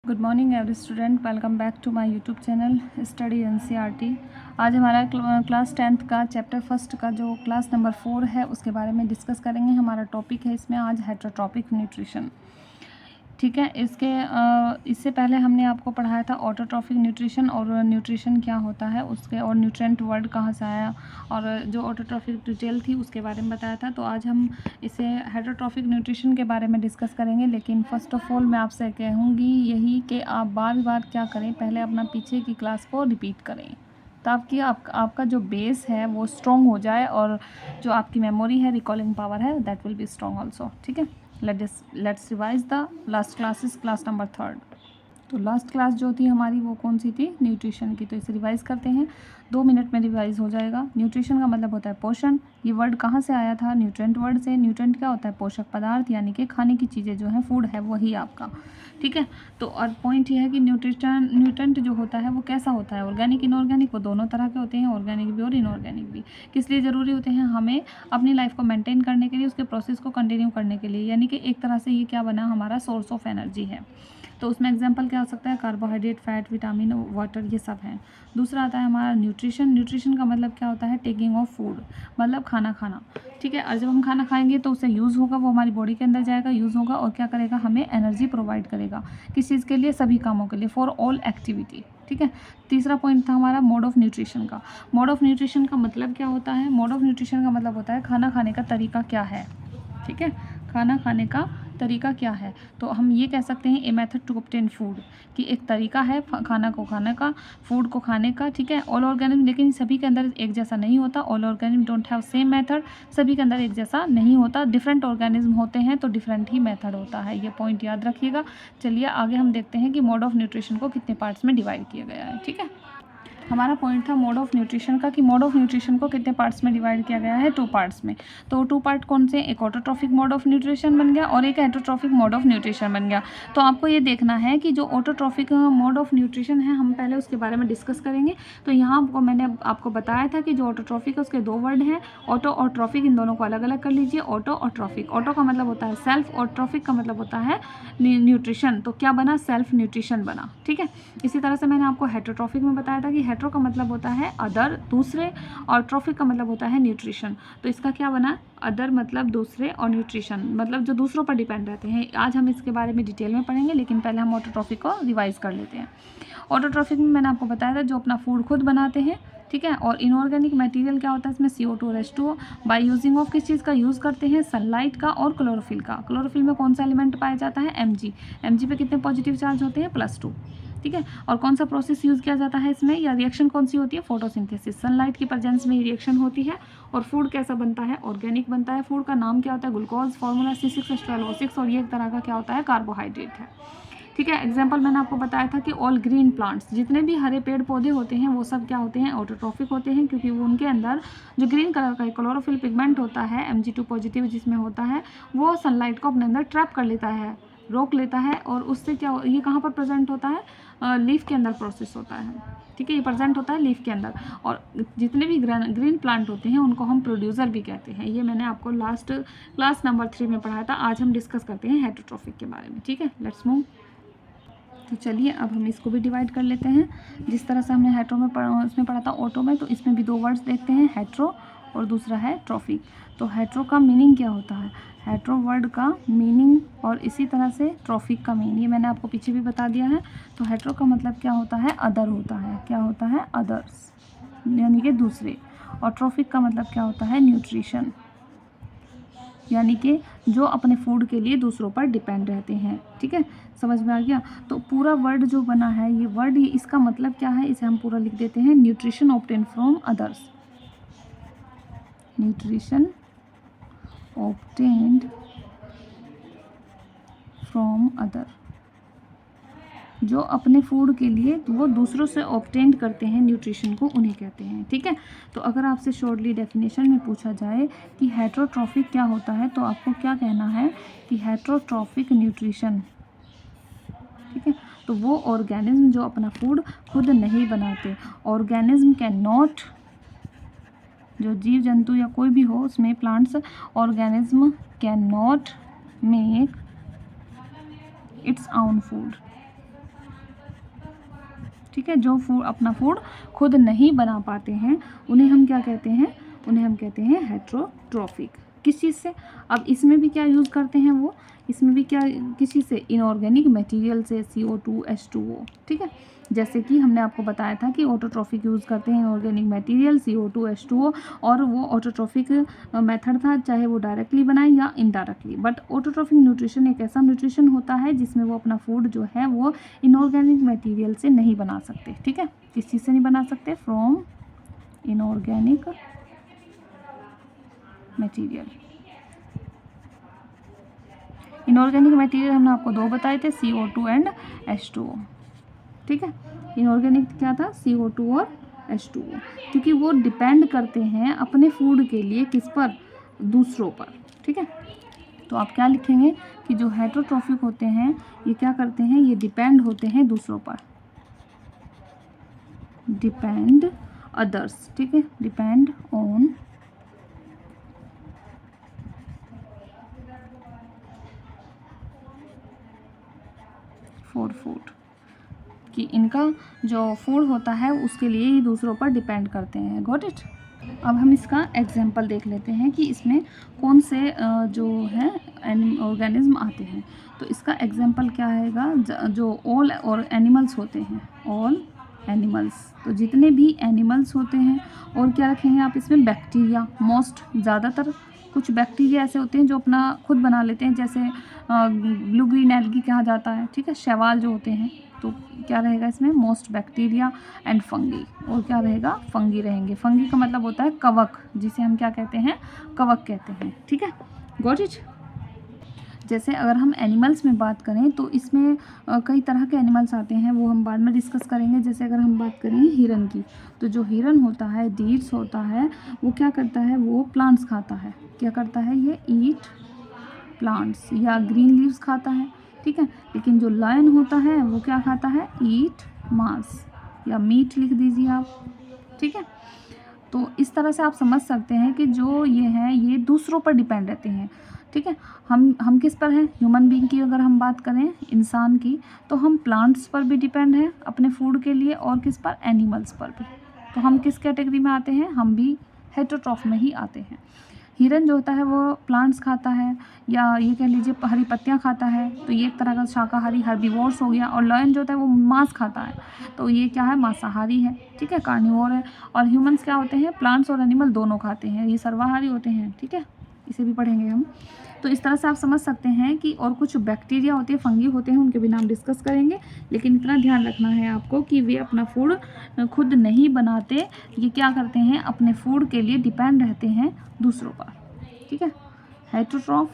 Good morning every student, welcome back to my YouTube channel study NCERT. आज हमारा class 10th का chapter first का जो class number 4 है उसके बारे में डिस्कस करेंगे। हमारा टॉपिक है इसमें आज हेटरोट्रॉपिक न्यूट्रिशन। ठीक है, इससे पहले हमने आपको पढ़ाया था ऑटोट्रॉफिक न्यूट्रिशन और न्यूट्रिशन क्या होता है उसके, और न्यूट्रिएंट वर्ड कहाँ से आया, और जो ऑटोट्रॉफिक डिटेल थी उसके बारे में बताया था। तो आज हम इसे हेटरोट्रॉफिक न्यूट्रिशन के बारे में डिस्कस करेंगे। लेकिन फ़र्स्ट ऑफ ऑल मैं आपसे कहूँगी यही कि आप बार बार क्या करें, पहले अपना पीछे की क्लास को रिपीट करें ताकि आपका जो बेस है वो स्ट्रॉन्ग हो जाए और जो आपकी मेमोरी है, रिकॉलिंग पावर है, that will be strong also. ठीक है, let's revise the last classes, class number 3। तो लास्ट क्लास जो थी हमारी वो कौन सी थी, न्यूट्रिशन की। तो इसे रिवाइज करते हैं, 2 मिनट में रिवाइज हो जाएगा। न्यूट्रिशन का मतलब होता है पोषण। ये वर्ड कहाँ से आया था, न्यूट्रिएंट वर्ड से। न्यूट्रिएंट क्या होता है, पोषक पदार्थ, यानी कि खाने की चीज़ें जो है, फूड है वही आपका। ठीक है, तो और पॉइंट ये है कि न्यूट्रिएंट जो होता है वो कैसा होता है, ऑर्गेनिक इनऑर्गेनिक, वो दोनों तरह के होते हैं, ऑर्गेनिक भी और इनऑर्गेनिक भी। किस लिए ज़रूरी होते हैं, हमें अपनी लाइफ को मेंटेन करने के लिए, उसके प्रोसेस को कंटिन्यू करने के लिए। यानी कि एक तरह से ये क्या बना, हमारा सोर्स ऑफ एनर्जी है। तो उसमें एग्जांपल क्या हो सकता है, कार्बोहाइड्रेट, फैट, विटामिन, वाटर, ये सब हैं। दूसरा आता है हमारा न्यूट्रिशन। न्यूट्रिशन का मतलब क्या होता है, टेकिंग ऑफ फूड, मतलब खाना खाना। ठीक है, और जब हम खाना खाएंगे तो उससे यूज़ होगा, वो हमारी बॉडी के अंदर जाएगा, यूज़ होगा और क्या करेगा, हमें एनर्जी प्रोवाइड करेगा। किस चीज़ के लिए, सभी कामों के लिए, फॉर ऑल एक्टिविटी। ठीक है, तीसरा पॉइंट था हमारा मोड ऑफ न्यूट्रिशन का। मोड ऑफ न्यूट्रिशन का मतलब क्या होता है, मोड ऑफ न्यूट्रिशन का मतलब होता है खाना खाने का तरीका क्या है। ठीक है, खाना खाने का तरीका क्या है। तो हम ये कह सकते हैं a method to obtain food, कि एक तरीका है खाना को खाने का, फूड को खाने का। ठीक है, ऑल ऑर्गेनिज्म, लेकिन सभी के अंदर एक जैसा नहीं होता। All organism don't have same method, सभी के अंदर एक जैसा नहीं होता। डिफरेंट ऑर्गेनिज्म होते हैं तो डिफरेंट ही मेथड होता है, ये पॉइंट याद रखिएगा। चलिए आगे हम देखते हैं कि मोड ऑफ न्यूट्रिशन को कितने पार्ट्स में डिवाइड किया गया है। ठीक है, हमारा पॉइंट था मोड ऑफ न्यूट्रिशन का, कि मोड ऑफ न्यूट्रिशन को कितने पार्ट्स में डिवाइड किया गया है, 2 पार्ट्स में। तो 2 पार्ट कौन से, एक ऑटोट्रॉफिक मोड ऑफ न्यूट्रिशन बन गया और एक हेटरोट्रॉफिक मोड ऑफ न्यूट्रिशन बन गया। तो आपको ये देखना है कि जो ऑटोट्रॉफिक मोड ऑफ न्यूट्रिशन है, हम पहले उसके बारे में डिस्कस करेंगे। तो यहाँ मैंने आपको बताया था कि जो ऑटोट्रॉफिक है उसके 2 वर्ड हैं, ऑटो और ट्रॉफिक। इन दोनों को अलग अलग कर लीजिए, ऑटो और ट्रॉफिक। ऑटो का मतलब होता है सेल्फ और ट्रॉफिक का मतलब होता है न्यूट्रिशन। तो क्या बना, सेल्फ न्यूट्रिशन बना। ठीक है, इसी तरह से मैंने आपको हेटरोट्रॉफिक में बताया था कि हेटरो का मतलब होता है अदर, दूसरे, और ट्रॉफिक का मतलब होता है न्यूट्रिशन। तो इसका क्या बना, अदर मतलब दूसरे, और न्यूट्रिशन मतलब जो दूसरों पर डिपेंड रहते हैं। आज हम इसके बारे में डिटेल में पढ़ेंगे, लेकिन पहले हम ऑटोट्रॉफिक को रिवाइज कर लेते हैं। ऑटोट्रॉफिक में मैंने आपको बताया था जो अपना फूड खुद बनाते हैं। ठीक है, और इनऑर्गेनिक मटेरियल क्या होता है, इसमें CO2 और H2O बाय यूजिंग ऑफ किस चीज़ का यूज़ करते हैं, सनलाइट का और क्लोरोफिल का। क्लोरोफिल में कौन सा एलिमेंट पाया जाता है, Mg। Mg पे कितने पॉजिटिव चार्ज होते हैं, +2। ठीक है, और कौन सा प्रोसेस यूज़ किया जाता है इसमें, या रिएक्शन कौन सी होती है, फोटोसिंथेसिस। सनलाइट की प्रेजेंस में रिएक्शन होती है। और फूड कैसा बनता है, ऑर्गेनिक बनता है। फूड का नाम क्या होता है, ग्लूकोज, फार्मूला C6H12O6, और ये एक तरह का क्या होता है, कार्बोहाइड्रेट है। ठीक है, एग्जाम्पल मैंने आपको बताया था कि ऑल ग्रीन प्लांट्स, जितने भी हरे पेड़ पौधे होते हैं वो सब क्या होते हैं, ऑटोट्रॉफिक होते हैं, क्योंकि वो उनके अंदर जो ग्रीन कलर का क्लोरोफिल पिगमेंट होता है, Mg2 पॉजिटिव जिसमें होता है, वो सनलाइट को अपने अंदर ट्रैप कर लेता है, रोक लेता है। और उससे क्या, ये कहाँ पर प्रेजेंट होता है, लीफ के अंदर प्रोसेस होता है। ठीक है, ये प्रेजेंट होता है लीफ के अंदर। और जितने भी ग्रीन प्लांट होते हैं उनको हम प्रोड्यूसर भी कहते हैं। ये मैंने आपको लास्ट क्लास नंबर 3 में पढ़ाया था। आज हम डिस्कस करते हैं हेटरोट्रॉफिक के बारे में। ठीक है, लेट्स मूव। तो चलिए अब हम इसको भी डिवाइड कर लेते हैं, जिस तरह से हमने हेट्रो में उसमें पढ़ा था ऑटो में। तो इसमें भी 2 वर्ड्स देखते हैं, हेट्रो और दूसरा है ट्रॉफिक। तो हेट्रो का मीनिंग क्या होता है, हेट्रो वर्ड का मीनिंग, और इसी तरह से ट्रॉफिक का मीनिंग, ये मैंने आपको पीछे भी बता दिया है। तो हेट्रो का मतलब क्या होता है, अदर होता है। क्या होता है, अदर्स, यानी कि दूसरे। और ट्रॉफिक का मतलब क्या होता है, न्यूट्रिशन, यानी कि जो अपने फूड के लिए दूसरों पर डिपेंड रहते हैं। ठीक है, समझ में आ गया। तो पूरा वर्ड जो बना है, ये वर्ड, ये इसका मतलब क्या है, इसे हम पूरा लिख देते हैं, nutrition obtain from others. Nutrition obtained from other, जो अपने फूड के लिए वो दूसरों से ऑब्टेंड करते हैं न्यूट्रिशन को, उन्हें कहते हैं। ठीक है, तो अगर आपसे शॉर्टली डेफिनेशन में पूछा जाए कि हेटरोट्रॉफिक क्या होता है, तो आपको क्या कहना है कि हेटरोट्रॉफिक न्यूट्रिशन, ठीक है, तो वो ऑर्गेनिज्म जो अपना फूड खुद नहीं बनाते। ऑर्गेनिज्म कैन नॉट, जो जीव जंतु या कोई भी हो उसमें, plants, organism can not make its own food. ठीक है, जो फूड अपना फूड खुद नहीं बना पाते हैं उन्हें हम क्या कहते हैं, उन्हें हम कहते हैं हेट्रोट्रॉफिक। किस चीज़ से, अब इसमें भी क्या यूज़ करते हैं वो, इसमें भी क्या, किस चीज़ से, इनऑर्गेनिक मटेरियल से, CO2 H2O, ठीक है। जैसे कि हमने आपको बताया था कि ऑटोट्रॉफिक यूज़ करते हैं इनऑर्गेनिक मटेरियल, CO2 H2O, और वो ऑटोट्रॉफिक मेथड था, चाहे वो डायरेक्टली बनाए या इनडायरेक्टली। बट ऑटोट्रॉफिक न्यूट्रिशन एक ऐसा न्यूट्रिशन होता है जिसमें वो अपना फूड जो है वो इनऑर्गेनिक मटेरियल से नहीं बना सकते, ठीक है। किस चीज़ से नहीं बना सकते, from inorganic material. Inorganic material हमने आपको दो बताए थे, CO2 एंड H2O, ठीक है। इनऑर्गेनिक क्या था, CO2 और H2O, क्योंकि वो डिपेंड करते हैं अपने फूड के लिए किस पर, दूसरों पर, ठीक है। तो आप क्या लिखेंगे कि जो हेट्रोट्रॉफिक होते हैं ये क्या करते हैं, ये डिपेंड होते हैं दूसरों पर, डिपेंड अदर्स, ठीक है, डिपेंड ऑन फॉर फूड, कि इनका जो फूड होता है उसके लिए ही दूसरों पर डिपेंड करते हैं। Got it. अब हम इसका एग्जाम्पल देख लेते हैं कि इसमें कौन से जो है ऑर्गेनिज्म आते हैं। तो इसका एग्जाम्पल क्या आएगा, जो ऑल और एनिमल्स होते हैं, ऑल एनिमल्स, तो जितने भी एनिमल्स होते हैं, और क्या रखेंगे आप इसमें, बैक्टीरिया, मोस्ट, ज़्यादातर कुछ बैक्टीरिया ऐसे होते हैं जो अपना खुद बना लेते हैं, जैसे ब्लू ग्रीन एल्गी कहा जाता है, ठीक है, शैवाल जो होते हैं। तो क्या रहेगा इसमें, मोस्ट बैक्टीरिया एंड फंगी, और क्या रहेगा, फंगी रहेंगे। फंगी का मतलब होता है कवक, जिसे हम क्या कहते हैं, कवक कहते हैं, ठीक है। Got it. जैसे अगर हम एनिमल्स में बात करें तो इसमें कई तरह के एनिमल्स आते हैं, वो हम बाद में डिस्कस करेंगे। जैसे अगर हम बात करें हिरन की, तो जो हिरन होता है, डीर्स होता है, वो क्या करता है, वो प्लांट्स खाता है। क्या करता है, ये ईट प्लांट्स या ग्रीन लीव्स खाता है, ठीक है। लेकिन जो लायन होता है वो क्या खाता है, ईट मांस या मीट लिख दीजिए आप, ठीक है। तो इस तरह से आप समझ सकते हैं कि जो ये हैं ये दूसरों पर डिपेंड रहते हैं, ठीक है। हम किस पर हैं, ह्यूमन बीइंग की अगर हम बात करें, इंसान की, तो हम प्लांट्स पर भी डिपेंड हैं अपने फूड के लिए, और किस पर, एनिमल्स पर भी। तो हम किस कैटेगरी में आते हैं, हम भी हेट्रोट्रॉफ में ही आते हैं। हिरन जो होता है वो प्लांट्स खाता है, या ये कह लीजिए हरी पत्तियाँ खाता है, तो ये एक तरह का शाकाहारी हर्बीवोर्स हो गया। और लायन जो होता है वो मांस खाता है, तो ये क्या है, मांसाहारी है, ठीक है, कार्निवोर है। और ह्यूमंस क्या होते हैं, प्लांट्स और एनिमल दोनों खाते हैं, ये सर्वाहारी होते हैं, ठीक है। इसे भी पढ़ेंगे हम। तो इस तरह से आप समझ सकते हैं कि, और कुछ बैक्टीरिया होते हैं, फंगी होते हैं, उनके भी नाम डिस्कस करेंगे। लेकिन इतना ध्यान रखना है आपको कि वे अपना फूड खुद नहीं बनाते, ये क्या करते हैं, अपने फूड के लिए डिपेंड रहते हैं दूसरों पर, ठीक है। Heterotroph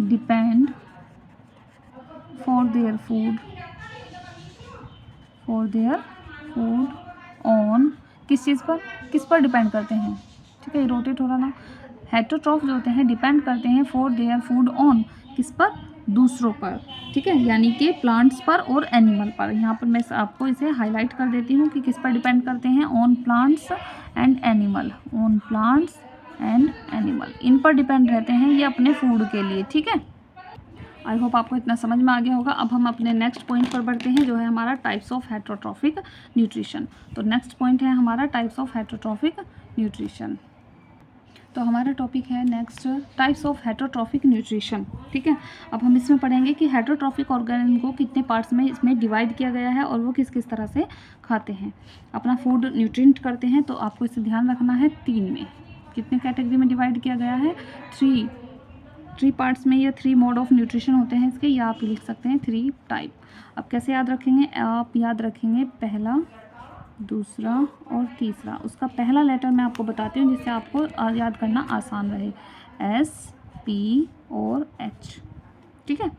depend for their food on, किस चीज़ पर, किस पर डिपेंड करते हैं, ठीक है, रोटेट हो रहा ना। हेट्रोट्रॉफ जो होते हैं डिपेंड करते हैं फॉर देयर फूड ऑन, किस पर, दूसरों पर, ठीक है, यानी कि प्लांट्स पर और एनिमल पर। यहाँ पर मैं आपको इसे हाईलाइट कर देती हूँ कि किस पर डिपेंड करते हैं, on plants and animal, on plants and animal, इन पर डिपेंड रहते हैं ये अपने फूड के लिए, ठीक है। आई होप आपको इतना समझ में आ गया होगा। अब हम अपने नेक्स्ट पॉइंट पर बढ़ते हैं, जो है हमारा टाइप्स ऑफ हेट्रोट्रॉफिक न्यूट्रिशन। तो नेक्स्ट पॉइंट है हमारा टाइप्स ऑफ हेट्रोट्रॉफिक न्यूट्रिशन। तो हमारा टॉपिक है next, types of heterotrophic nutrition, ठीक है। अब हम इसमें पढ़ेंगे कि हेट्रोट्रॉफिक ऑर्गेनिज्म को कितने पार्ट्स में इसमें डिवाइड किया गया है, और वो किस किस तरह से खाते हैं, अपना फूड न्यूट्रिएंट करते हैं। तो आपको इसे ध्यान रखना है, 3 में, कितने कैटेगरी में डिवाइड किया गया है, 3 पार्ट्स में, या 3 मोड ऑफ न्यूट्रिशन होते हैं इसके, या आप लिख सकते हैं 3 टाइप। अब कैसे याद रखेंगे, आप याद रखेंगे पहला, दूसरा और तीसरा। उसका पहला लेटर मैं आपको बताती हूँ जिससे आपको याद करना आसान रहे, SP और H, ठीक है,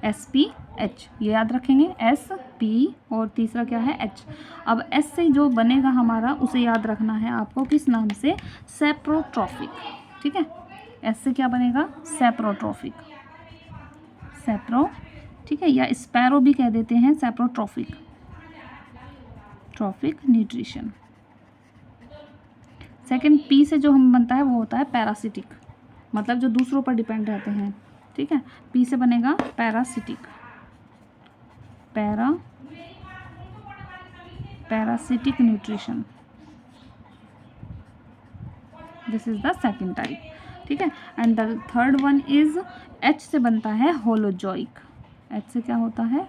SP H, ये याद रखेंगे, SP और तीसरा क्या है, H। अब S से जो बनेगा हमारा उसे याद रखना है आपको, किस नाम से, सेप्रोट्रॉफिक, ठीक है। S से क्या बनेगा, सेप्रोट्रॉफिक, ठीक है, या स्पैरो भी कह देते हैं, सेप्रोट्रॉफिक न्यूट्रिशन। सेकंड P से जो हम बनता है वो होता है पैरासिटिक, मतलब जो दूसरों पर डिपेंड रहते हैं, ठीक है। P से बनेगा parasitic, parasitic nutrition, this is the second type, ठीक है। And the third one is H से बनता है होलोजोइक। H से क्या होता है?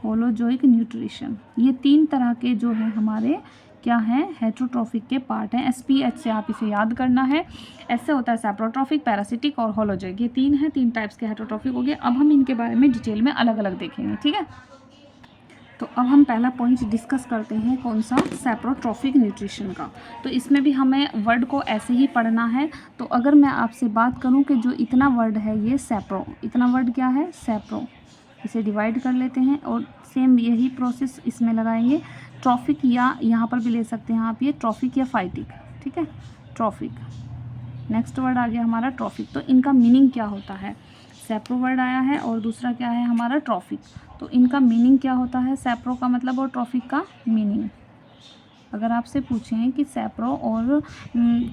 Holozoic nutrition. ये 3 तरह के जो है हमारे क्या है, हेट्रोट्रॉफिक के पार्ट हैं। SPH से आप इसे याद करना है। ऐसे होता है सैप्रोट्रॉफिक, पैरासिटिक और होलोजोइक, ये 3 हैं, 3 टाइप्स के हेट्रोट्रॉफिक हो गए। अब हम इनके बारे में डिटेल में अलग अलग देखेंगे, ठीक है। तो अब हम पहला पॉइंट डिस्कस करते हैं, कौन सा? सैप्रोट्रॉफिक न्यूट्रिशन का। तो इसमें भी हमें वर्ड को ऐसे ही पढ़ना है। तो अगर मैं आपसे बात करूं कि जो इतना वर्ड है ये सैप्रो, इतना वर्ड क्या है? सैप्रो। इसे डिवाइड कर लेते हैं और सेम यही प्रोसेस इसमें लगाएंगे। ट्रॉफिक, या यहाँ पर भी ले सकते हैं आप ये ट्रॉफिक या फाइटिक, ठीक है, ट्रॉफिक। नेक्स्ट वर्ड आ गया हमारा ट्रॉफिक। तो इनका मीनिंग क्या होता है? सैप्रो वर्ड आया है और दूसरा क्या है हमारा? ट्रॉफिक। तो इनका मीनिंग क्या होता है? सैप्रो का मतलब और ट्रॉफिक का मीनिंग। अगर आपसे पूछें कि सैप्रो और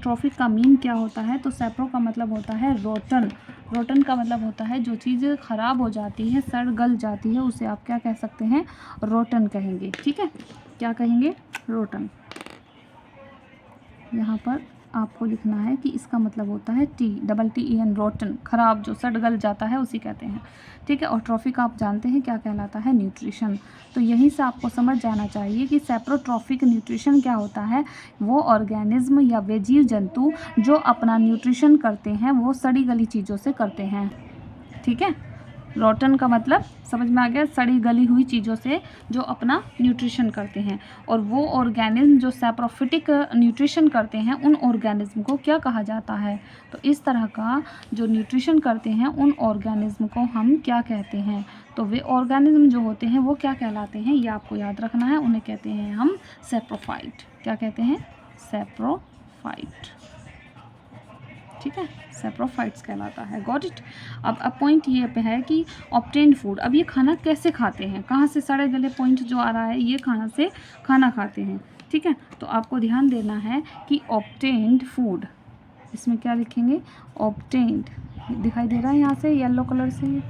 ट्रॉफिक का मीन क्या होता है, तो सैप्रो का मतलब होता है रोटन। रोटन का मतलब होता है जो चीज़ ख़राब हो जाती है, सड़ गल जाती है, उसे आप क्या कह सकते हैं? रोटन कहेंगे, ठीक है। क्या कहेंगे? रोटन। यहाँ पर आपको लिखना है कि इसका मतलब होता है TEN, रोटन, ख़राब, जो सड़ गल जाता है उसी कहते हैं, ठीक है। और ट्रॉफिक आप जानते हैं क्या कहलाता है? न्यूट्रिशन। तो यहीं से आपको समझ जाना चाहिए कि सैप्रोट्रॉफिक न्यूट्रिशन क्या होता है। वो ऑर्गेनिज्म या वे जीव जंतु जो अपना न्यूट्रिशन करते हैं वो सड़ी गली चीज़ों से करते हैं, ठीक है। रोटन का मतलब समझ में आ गया? सड़ी गली हुई चीज़ों से जो अपना न्यूट्रिशन करते हैं। और वो ऑर्गेनिज्म जो सैप्रोफिटिक न्यूट्रिशन करते हैं, उन ऑर्गेनिज्म को क्या कहा जाता है? तो इस तरह का जो न्यूट्रिशन करते हैं उन ऑर्गेनिज्म को हम क्या कहते हैं? तो वे ऑर्गेनिज्म जो होते हैं वो क्या कहलाते हैं? ये आपको याद रखना है। उन्हें कहते हैं हम सैप्रोफाइट। क्या कहते हैं? सैप्रोफाइट, ठीक है, सैप्रोफाइट्स कहलाता है। Got it. अब पॉइंट ये पे है कि ऑब्टेन्ड फूड। अब ये खाना कैसे खाते हैं? कहाँ से सड़े गले पॉइंट जो आ रहा है, ये खाना से खाना खाते हैं, ठीक है। तो आपको ध्यान देना है कि ऑब्टेन्ड फूड, इसमें क्या लिखेंगे? ऑब्टेन्ड, दिखाई दे रहा है यहाँ से येलो कलर से,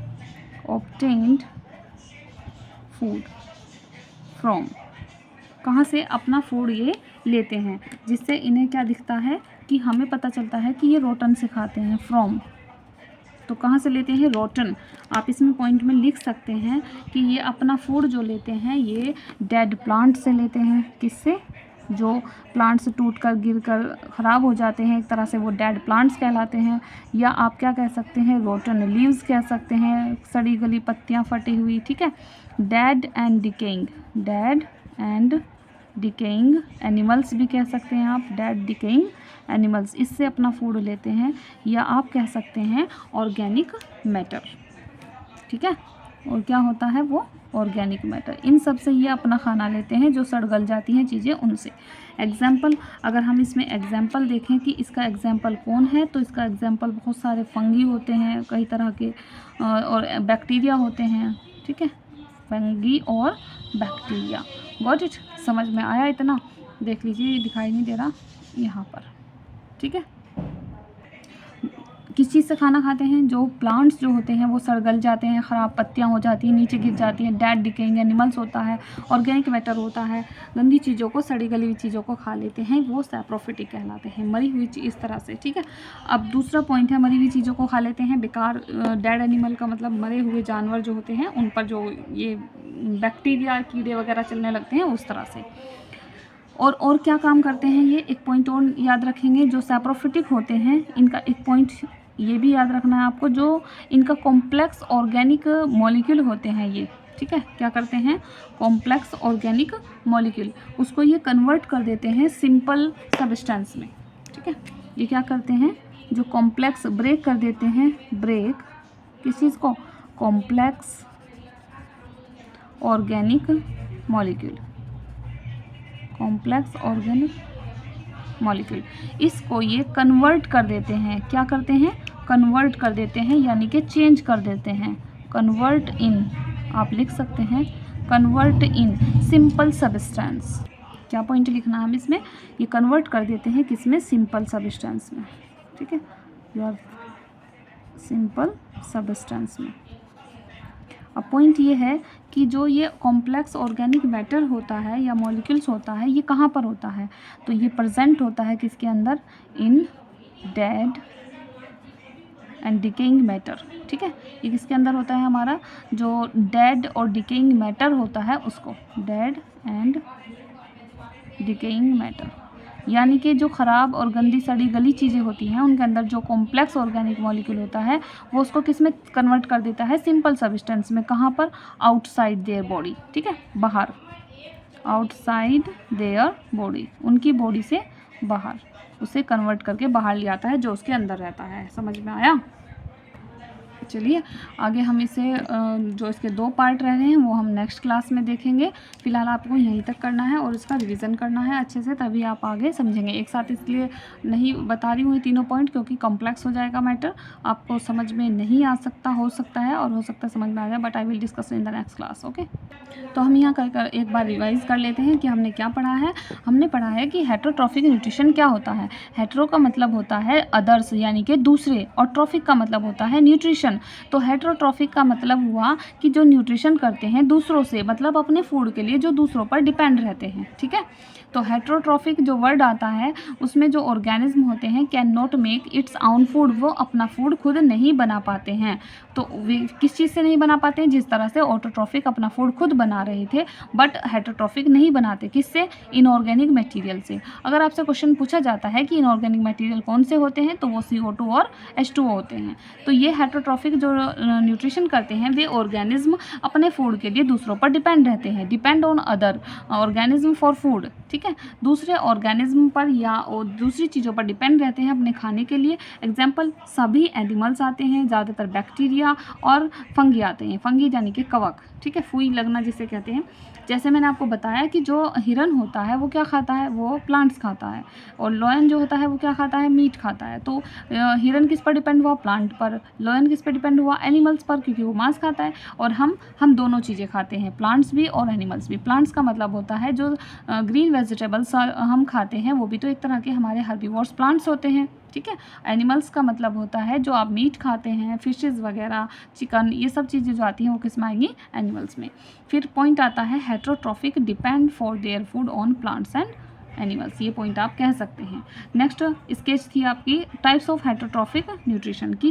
ऑब्टेन्ड फूड फ्रॉम, कहाँ से अपना फूड ये लेते हैं, जिससे इन्हें क्या दिखता है कि हमें पता चलता है कि ये रोटन से खाते हैं। फ्रॉम, तो कहाँ से लेते हैं? रोटन। आप इसमें पॉइंट में लिख सकते हैं कि ये अपना फूड जो लेते हैं ये डेड प्लांट से लेते हैं। किससे? जो प्लांट्स टूट कर गिर कर ख़राब हो जाते हैं, एक तरह से वो डेड प्लांट्स कहलाते हैं। या आप क्या कह सकते हैं? रोटन लीव्स कह सकते हैं, सड़ी गली पत्तियाँ फटी हुई, ठीक है। Dead and decaying, dead and decaying animals भी कह सकते हैं आप, डेड डिकेइंग एनिमल्स, इससे अपना फूड लेते हैं। या आप कह सकते हैं ऑर्गेनिक मैटर, ठीक है। और क्या होता है वो? Organic matter. इन सब से ये अपना खाना लेते हैं, जो सड़ गल जाती हैं चीज़ें उनसे। एग्जाम्पल, अगर हम इसमें एग्जाम्पल देखें कि इसका एग्जाम्पल कौन है, तो इसका एग्जाम्पल बहुत सारे फंगी होते हैं, कई तरह के, और बैक्टीरिया होते हैं, ठीक है, फंगी और बैक्टीरिया। Got it. समझ में आया इतना? देख लीजिए, ये दिखाई नहीं दे रहा यहाँ पर, ठीक है। किस चीज़ से खाना खाते हैं? जो प्लांट्स जो होते हैं वो सड़ गल जाते हैं, ख़राब पत्तियाँ हो जाती हैं, नीचे गिर जाती हैं, डेड डिकेइंग एनिमल्स होता है, ऑर्गेनिक मैटर होता है, गंदी चीज़ों को, सड़ी गली हुई चीज़ों को खा लेते हैं, वो सैप्रोफिटिक कहलाते हैं, मरी हुई चीज़, इस तरह से, ठीक है। अब दूसरा पॉइंट है, मरी हुई चीज़ों को खा लेते हैं, बेकार। डेड एनिमल का मतलब मरे हुए जानवर जो होते हैं उन पर जो ये बैक्टीरिया, कीड़े वगैरह चलने लगते हैं, उस तरह से। और क्या काम करते हैं ये? एक पॉइंट और याद रखेंगे, जो सैप्रोफिटिक होते हैं इनका एक पॉइंट ये भी याद रखना है आपको, जो इनका कॉम्प्लेक्स ऑर्गेनिक मॉलिक्यूल होते हैं ये, ठीक है। क्या करते हैं? कॉम्प्लेक्स ऑर्गेनिक मॉलिक्यूल, उसको ये कन्वर्ट कर देते हैं सिंपल सब्सटेंस में, ठीक है। ये क्या करते हैं? जो कॉम्प्लेक्स ब्रेक कर देते हैं, ब्रेक किस चीज़ को? Complex organic molecule, complex organic molecule, इसको ये कन्वर्ट कर देते हैं। क्या करते हैं? कन्वर्ट कर देते हैं, यानी कि चेंज कर देते हैं। कन्वर्ट इन, आप लिख सकते हैं कन्वर्ट इन सिंपल सब्सटेंस। क्या पॉइंट लिखना है हम इसमें? ये कन्वर्ट कर देते हैं किसमें? सिंपल सब्सटेंस में, ठीक है, या सिंपल सब्सटेंस में। अब पॉइंट ये है कि जो ये कॉम्प्लेक्स ऑर्गेनिक मैटर होता है या मॉलिक्यूल्स होता है, ये कहाँ पर होता है, तो ये प्रेजेंट होता है किसके अंदर, इन डेड एंड डिकेइंग मैटर। ठीक है, ये किसके अंदर होता है, हमारा जो डेड और डिकेइंग मैटर होता है उसको, डेड एंड डिकेइंग मैटर, यानी कि जो ख़राब और गंदी सड़ी गली चीज़ें होती हैं उनके अंदर जो कॉम्प्लेक्स ऑर्गेनिक मॉलिक्यूल होता है वो उसको किस में कन्वर्ट कर देता है, सिंपल सब्सटेंस में। कहाँ पर, आउटसाइड देयर बॉडी। ठीक है, बाहर, आउटसाइड देयर बॉडी, उनकी बॉडी से बाहर, उसे कन्वर्ट करके बाहर ले आता है जो उसके अंदर रहता है। समझ में आया? चलिए आगे हम इसे जो इसके 2 पार्ट रह रहे हैं वो हम नेक्स्ट क्लास में देखेंगे। फिलहाल आपको यहीं तक करना है और इसका रिवीजन करना है अच्छे से, तभी आप आगे समझेंगे। एक साथ इसलिए नहीं बता रही हूँ ये तीनों पॉइंट क्योंकि कॉम्प्लेक्स हो जाएगा मैटर, आपको समझ में नहीं आ सकता, हो सकता है और हो सकता है समझ में आ जाए, but I will discuss in the next class. Okay, तो हम यहाँ कर एक बार रिवाइज कर लेते हैं कि हमने क्या पढ़ा है। हमने पढ़ा है कि हेटेरोट्रॉफिक न्यूट्रिशन क्या होता है। हेटेरो का मतलब होता है अदर्स यानी कि दूसरे, और ट्रॉफिक का मतलब होता है न्यूट्रिशन। तो हेटेरोट्रॉफिक का मतलब हुआ कि जो न्यूट्रिशन करते हैं दूसरों से, मतलब अपने फूड के लिए जो दूसरों पर डिपेंड रहते हैं। ठीक है, तो हेटेरोट्रॉफिक जो वर्ड आता है उसमें जो ऑर्गेनिज्म होते हैं can not make its own food, वो अपना फूड खुद नहीं बना पाते हैं। तो वे किस चीज़ से नहीं बना पाते हैं, जिस तरह से ऑटोट्रॉफिक अपना फूड खुद बना रहे थे, बट हेटेरोट्रॉफिक नहीं बनाते। किससे, इनऑर्गेनिक मटेरियल से। अगर आपसे क्वेश्चन पूछा जाता है कि इनऑर्गेनिक मटेरियल कौन से होते हैं, तो वो CO2 और H2O होते हैं। तो ये हेटेरोट्रॉफिक जो न्यूट्रिशन करते हैं वे ऑर्गेनिज्म अपने फूड के लिए दूसरों पर डिपेंड रहते हैं, depend on other organism for food. ठीक है, दूसरे ऑर्गेनिज्म पर या और दूसरी चीज़ों पर डिपेंड रहते हैं अपने खाने के लिए। एग्जाम्पल, सभी एनिमल्स आते हैं, ज़्यादातर बैक्टीरिया और फंगी आते हैं। फंगी यानी कि कवक, ठीक है, फुई लगना जिसे कहते हैं। जैसे मैंने आपको बताया कि जो हिरन होता है वो क्या खाता है, वो प्लांट्स खाता है, और लॉयन जो होता है वो क्या खाता है, मीट खाता है। तो हिरन किस पर डिपेंड हुआ, प्लांट पर। लॉयन किस पर डिपेंड हुआ, एनिमल्स पर, क्योंकि वो मांस खाता है। और हम दोनों चीज़ें खाते हैं, प्लांट्स भी और एनिमल्स भी। प्लांट्स का मतलब होता है जो ग्रीन वेजिटेबल्स हम खाते हैं वो भी तो एक तरह के हमारे हर्बीवोर्स प्लांट्स होते हैं। ठीक है, एनिमल्स का मतलब होता है जो आप मीट खाते हैं, फिशेस वगैरह, चिकन, ये सब चीज़ें जो आती हैं वो किस में आएंगी, एनिमल्स में। फिर पॉइंट आता है heterotrophic depend for their food on plants and animals, ये पॉइंट आप कह सकते हैं। नेक्स्ट स्केच थी आपकी टाइप्स ऑफ हेटेरोट्रॉफिक न्यूट्रिशन की।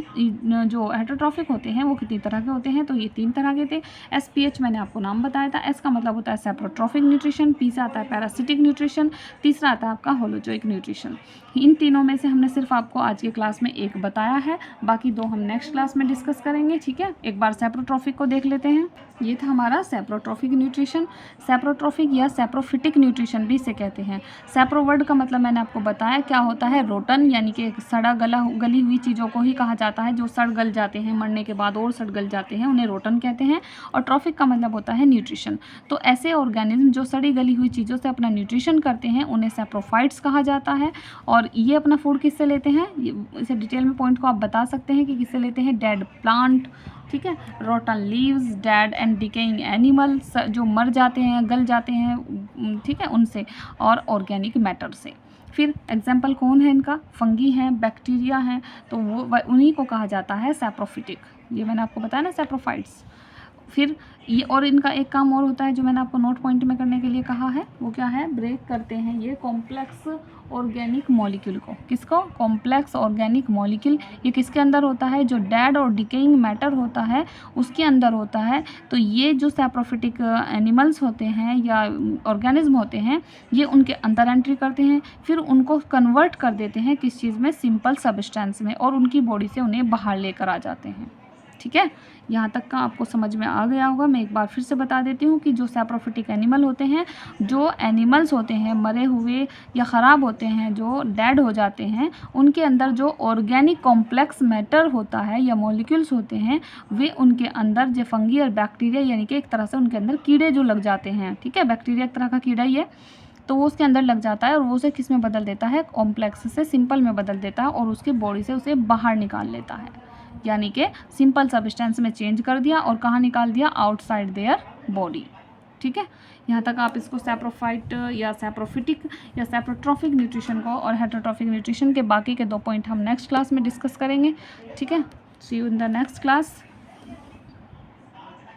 जो हेटेरोट्रॉफिक होते हैं वो कितनी तरह के होते हैं, तो ये 3 तरह के थे। SPH मैंने आपको नाम बताया था। S का मतलब होता है सेप्रोट्रॉफिक न्यूट्रिशन, P से आता है पैरासिटिक न्यूट्रिशन, तीसरा आता है आपका होलोजोइक न्यूट्रिशन। इन तीनों में से हमने सिर्फ आपको आज के क्लास में एक बताया है, बाकी 2 हम नेक्स्ट क्लास में डिस्कस करेंगे। ठीक है, एक बार सेप्रोट्रॉफिक को देख लेते हैं। ये था हमारा सेप्रोट्रॉफिक न्यूट्रिशन। सेप्रोट्रॉफिक या सेप्रोफिटिक न्यूट्रिशन भी इसे कहते हैं। सेप्रो वर्ड का मतलब मैंने आपको बताया क्या होता है, रोटन, यानी कि सड़ा गली हुई चीज़ों को ही कहा जाता है, जो सड़ गल जाते हैं, मरने के बाद और सड़ गल जाते हैं, उन्हें रोटन कहते हैं। और ट्रॉफिक का मतलब होता है न्यूट्रिशन। तो ऐसे ऑर्गेनिज्म जो सड़ी गली हुई चीज़ों से अपना न्यूट्रिशन करते हैं उन्हें सेप्रोफाइट्स कहा जाता है। और ये अपना फूड किससे लेते हैं, इसे डिटेल में पॉइंट को आप बता सकते हैं कि किससे लेते हैं, डेड प्लांट, ठीक है, rotten leaves, dead and decaying animals, जो मर जाते हैं, गल जाते हैं, ठीक है, उनसे, और ऑर्गेनिक मैटर से। फिर एग्जाम्पल कौन है इनका, फंगी हैं, बैक्टीरिया हैं, तो वो उन्हीं को कहा जाता है सेप्रोफिटिक। ये मैंने आपको बताया ना, सेप्रोफाइट्स। फिर ये, और इनका एक काम और होता है जो मैंने आपको नोट पॉइंट में करने के लिए कहा है, वो क्या है, ब्रेक करते हैं ये कॉम्प्लेक्स ऑर्गेनिक मॉलिक्यूल को। किसको, कॉम्प्लेक्स ऑर्गेनिक मॉलिक्यूल। ये किसके अंदर होता है, जो डेड और डिकेइंग मैटर होता है उसके अंदर होता है। तो ये जो सेप्रोफिटिक एनिमल्स होते हैं या ऑर्गेनिज्म होते हैं, ये उनके अंदर एंट्री करते हैं, फिर उनको कन्वर्ट कर देते हैं किस चीज़ में, सिंपल सब्सटेंस में, और उनकी बॉडी से उन्हें बाहर लेकर आ जाते हैं। ठीक है, यहाँ तक का आपको समझ में आ गया होगा। मैं एक बार फिर से बता देती हूँ कि जो सेप्रोफिटिक एनिमल होते हैं, जो एनिमल्स होते हैं मरे हुए या ख़राब होते हैं, जो डेड हो जाते हैं, उनके अंदर जो ऑर्गेनिक कॉम्प्लेक्स मैटर होता है या मॉलिक्यूल्स होते हैं, वे उनके अंदर जो फंगी और बैक्टीरिया, यानी कि एक तरह से उनके अंदर कीड़े जो लग जाते हैं, ठीक है, बैक्टीरिया एक तरह का कीड़ा ही है, तो वो उसके अंदर लग जाता है और वो उसे किस में बदल देता है, कॉम्प्लेक्स से सिंपल में बदल देता है, और उसकी बॉडी से उसे बाहर निकाल लेता है, यानी कि सिंपल सब्सटेंस में चेंज कर दिया और कहाँ निकाल दिया, आउटसाइड देयर बॉडी। ठीक है, यहाँ तक आप इसको सेप्रोफाइट या सेप्रोफिटिक या सेप्रोट्रॉफिक न्यूट्रिशन को और हेटेरोट्रॉफिक न्यूट्रिशन के बाकी के 2 पॉइंट हम नेक्स्ट क्लास में डिस्कस करेंगे। ठीक है, see you in the next class.